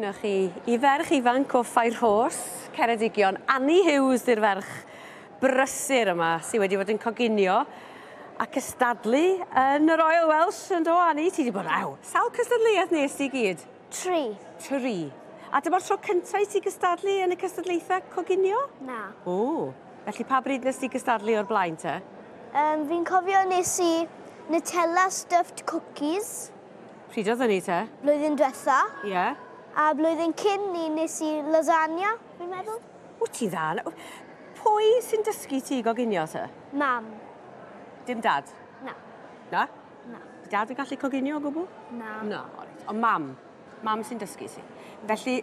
gyda chi I ferch ifanc o Firehorse, Ceredigion. Annie Hughes di'r ferch brysur yma sydd wedi bod yn coginio. A cystadlu yn yr Royal Welsh yn do, Annie, ti wedi bod aw. Sawl cystadleuaeth nes ti gyd? 3. 3. A dyma'r tro cyntaf I ti gystadlu yn y cystadlaethau coginio? Na. O, felly pa bryd nes ti gystadlu o'r blaen te? Fi'n cofio nes I Nutella stuffed cookies. Pryd oedd ni te? Blwyddyn diwetha. Ie. A blwyddyn cyn ni nes I lasagna, fi'n meddwl. O, ti dda. Pwy sy'n dysgu ti goginio te? Mam. Dim dad? Na. Na? Na. Di dad yn gallu coginio o gwbl? Na. Na, ond mam. Mam sy'n dysgu si. Felly,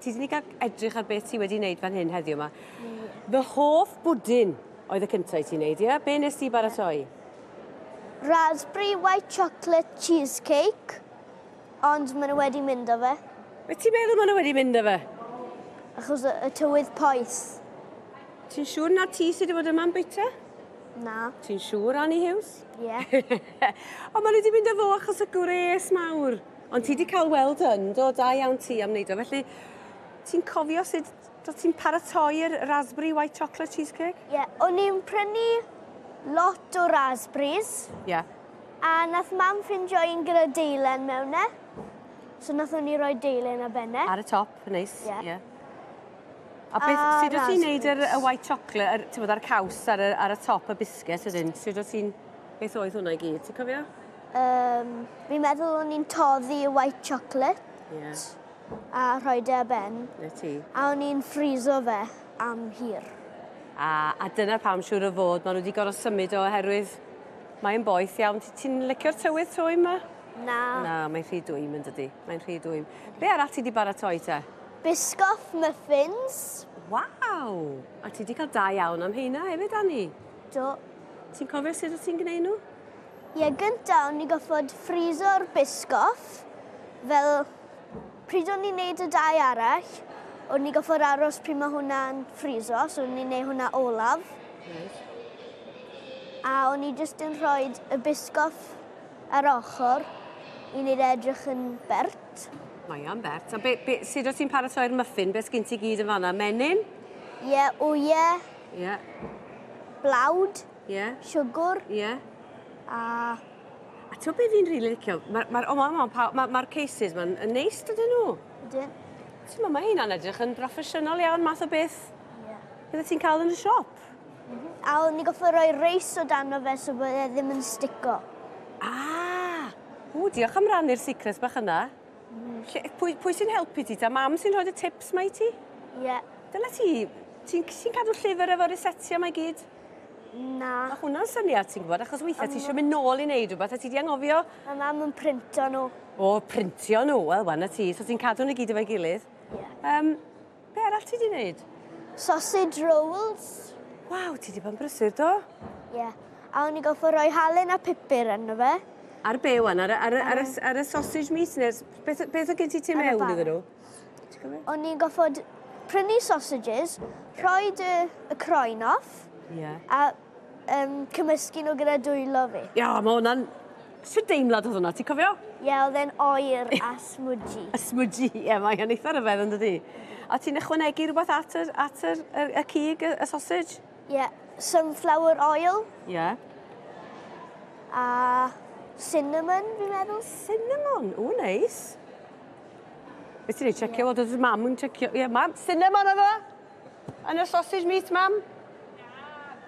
ti wedi cael edrych ar beth ti wedi wneud fan hyn heddiw yma. Fy hoff bwdin oedd y cyntaf ti'n wneud, ie? Be nes ti baratoi? Raspberry white chocolate cheesecake, ond maen nhw wedi mynd o fe. Be ti'n meddwl maen nhw wedi mynd â fe? Achos y tywydd poeth. Ti'n siŵr na ti sydd wedi bod yma'n bwyta? Na. Ti'n siŵr, Annie Hughes? Ie. Ond maen nhw wedi mynd â fo achos y gwres mawr. Ond ti wedi cael weld yn, do, da iawn ti am wneud o. Felly, ti'n cofio sut ti'n paratoi'r raspberry white chocolate cheesecake? Ie. O'n i'n prynu lot o raspberries. Ie. A nath mam ffindio un gyda deilen mewn e. So nath o'n i roi deilen a benne. Ar y top, neis. Ie. A beth, sut o't ti'n neud raspberries. y white chocolate, ti'n bod ar caws ar y top y biscuit ydyn? Sut o't ti'n, beth oedd hwnna I gyd, ti'n cofio? Fi'n meddwl o'n i'n toddi y white chocolate Ie. a rhoi de a ben. Ne ti. A o'n i'n ffriso fe am hir. A dyna pam siŵr o fod, maen nhw wedi gorfod symud o oherwydd mae'n boeth iawn. Ti'n licio'r tywydd twy yma? Na. Na, mae'n rhy dwym yn dydi. Mae'n rhy dwym. Be arall ti wedi baratoi te? Biscoff muffins. Waw! A ti wedi cael da iawn am heina hefyd, Annie? Do. Ti'n cofio sut o't ti'n gwneud nhw? Ie, gynta o'n i goffod ffriso'r biscoff fel pryd o'n i'n neud y dau arall, o'n i goffod aros pryd mae hwnna'n ffriso, so o'n i'n neud hwnna olaf. Nice. A o'n i jyst yn rhoi y biscoff ar ochr i wneud edrych yn bert. Mae am bert. A sut o't ti'n paratoi'r muffin? Beth sgyn ti gyd yn fanna? Menyn? Ie, wyau, Ie. blawd, Ie. siwgr Ie. a... A ti'n be fi'n rili licio? Mae'r cases ma'n neis dydyn nhw. Ydyn. Ti'n ma, mae hynna'n edrych yn broffesiynol iawn math o beth. Ie. Bydde ti'n cael yn y siop. A o'n i goffod rhoi reis o dan o fe so bod e ddim yn stico. Diolch am rannu'r secret bach yna. Pwy sy'n helpu ti ta? Mam sy'n rhoi y tips mae ti? Ie. Dyna ti, ti'n cadw llyfr efo resetia mae gyd? Na. Mae hwnna'n syniad ti'n gwybod, achos weithiau ti eisiau mynd nôl I wneud rhywbeth, a ti di anghofio? A mam yn printo nhw. O, printio nhw, wel, wan ti, so ti'n cadw nhw gyd efo'i gilydd. Ie. Be arall ti di wneud? Sausage rolls. Waw, ti di bod yn brysur, do? Ie. A o'n i goffod rhoi halen a pupur yn fe. Ar be wan, ar y sausage meat, neu beth o gen ti mewn iddyn nhw? O'n i'n goffod prynu sausages, rhoi y croen off, a cymysgu nhw gyda dwylo fi. Ia, mae hwnna'n... Sut deimlad oedd hwnna, ti'n cofio? Ie, oedd e'n oer a smudgy. Y smudgy, ie, mae'n eitha ryfedd yn dydi. A ti'n ychwanegu rhywbeth at y cig, y sausage? Ie, sunflower oil. Ie. A cinnamon, fi'n meddwl. Cinnamon, o, neis. Beth ti'n ei checio? Wel, doedd mam yn checio. Ie, mam, cinnamon efo? Yn y sausage meat, mam?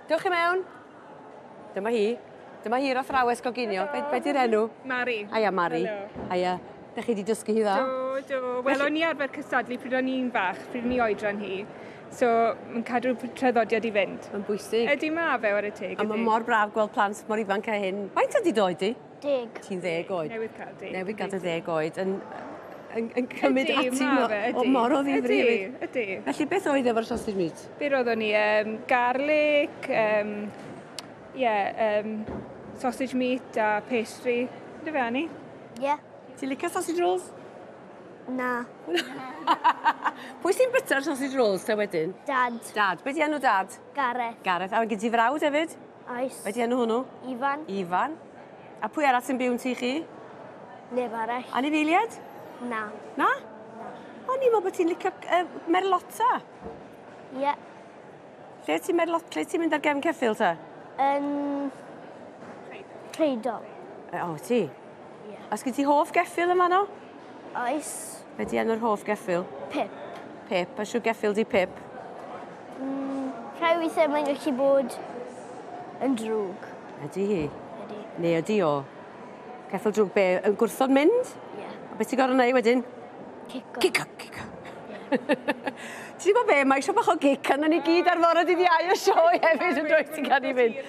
Dewch I mewn. Dyma hi. Dyma hi'r athrawes goginio. Be di'r enw? Mari. Aia, Mari. Helo. Aia. Dech chi wedi dysgu hi dda? Do. Wel, o'n i arfer cystadlu pryd o'n i'n fach, pryd o'n i oedran hi. So, mae'n cadw traddodiad I fynd. Mae'n bwysig. Ydy ma fe ar y teg, A mae mor braf gweld plant mor ifanc a hyn. Faint ydi doed di? 10. Ti'n 10 oed. Newydd cael di. Newydd gadw 10 oed. Yn cymryd ati o mor o ddifri. Ydy. Felly beth oedd efo'r sausage meat? Be roedd o'n i? Garlic, sausage meat a pastry. Ydy fe, Annie? Ie. Ti'n licio sausage rolls? Na. Pwy sy'n byta'r sausage rolls te wedyn? Dad. Dad. Be di enw dad? Gareth. Gareth. A mae gen ti frawd hefyd? Oes. Be di enw hwnnw? Ifan. Ifan. A pwy arall sy'n byw'n ti chi? Neb arall. Anifeiliad? Na. Na? i'n meddwl bod ti'n licio merlota. Ie. Lle ti'n mynd ar gefn ceffil ta? Yn... Creidol. O, ti? Ie. Os gen ti hoff geffil yma no? Oes. Be di enw'r hoff geffil? Pip. Pip. A siw geffil di Pip? Rhai weithiau mae'n gallu bod yn drwg. Ydy hi? Ydy. Neu ydy o? Geffil drwg be? Yn gwrthod mynd? Ie. A beth ti'n gorau neud wedyn? Cico. Cico. Ti'n gwybod be? Mae eisiau bach o gic yna ni gyd ar fore dydd Iau y sioe hefyd yn dweud ti'n cael ei fynd.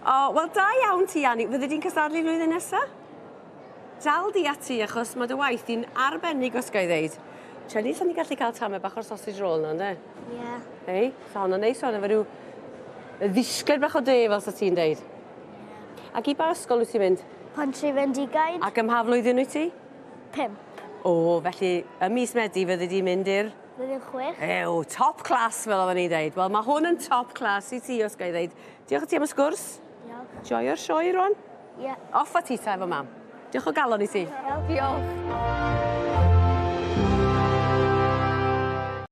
O, wel, da iawn ti, Annie. Fydde di'n cystadlu flwyddyn nesaf? Dal di ati, achos mae dy waith di'n arbennig os gael ddeud. Trenni, sa'n ni gallu cael tamau bach o'r sausage roll na, ynddo? Ie. Hei, sa hwnna'n neis o'n efo rhyw ddisgled bach o de, fel sa ti'n deud. Ac i ba ysgol wyt ti'n mynd? Pontri Fendigaid. Ac ym mha flwyddyn wyt ti? 5. O, felly, ym mis Medi fydde di'n mynd i'r... Flwyddyn 6. Ew, top class fel oedden ni ddeud. Wel, mae hwn yn top class i ti, os gael ddeud. Diolch i ti am y sgwrs. Diolch. Joio'r sioe, rwan. Ie. Off a ti ta efo mam. Diolch o galon i ti. Diolch.